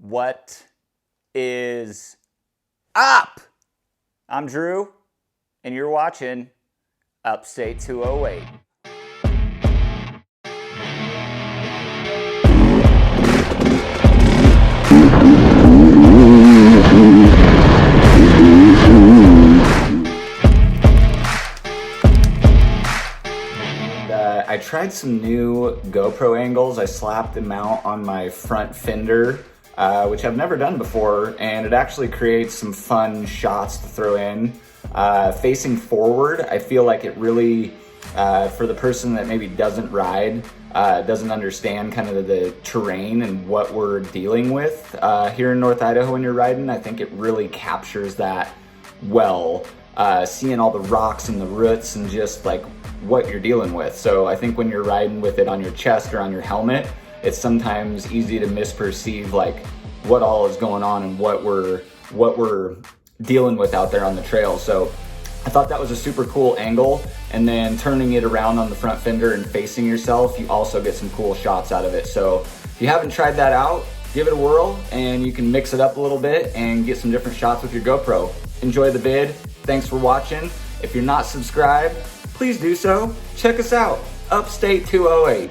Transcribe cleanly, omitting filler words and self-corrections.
What is up? I'm Drew, and you're watching Upstate 208. I tried some new GoPro angles. I slapped them out on my front fender, which I've never done before, and it actually creates some fun shots to throw in. Facing forward, I feel like it really, for the person that maybe doesn't ride, doesn't understand kind of the terrain and what we're dealing with here in North Idaho when you're riding, I think it really captures that well, seeing all the rocks and the roots and just like what you're dealing with. So I think when you're riding with it on your chest or on your helmet, it's sometimes easy to misperceive like what all is going on and what we're dealing with out there on the trail. So I thought that was a super cool angle, and then turning it around on the front fender and facing yourself, you also get some cool shots out of it. So if you haven't tried that out, give it a whirl and you can mix it up a little bit and get some different shots with your GoPro. Enjoy the vid. Thanks for watching. If you're not subscribed, please do so. Check us out, Upstate 208.